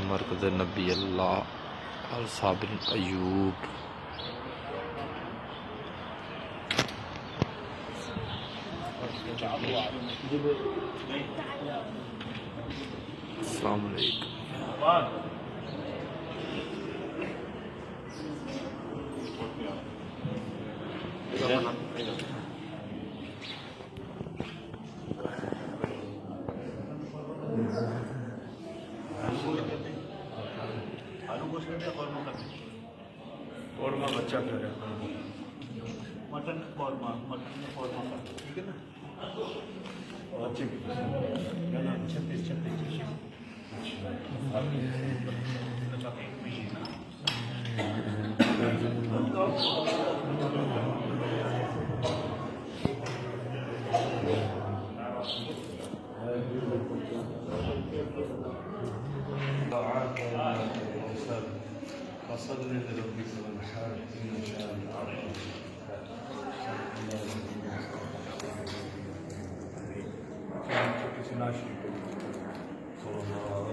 मरकज़ नबी अल्लाह अल साबिर अयूब। अस्सलाम वालेकुम। आलू गोश्त करते हैं, कौरमा करते हैं, कौरमा बच्चा कर रहा है। मटन कौरमा, मटन में कौरमा करते हैं, ठीक है ना। बच्चे की क्या 36 فصل لربك وانحر إن شانئك هو الأبتر।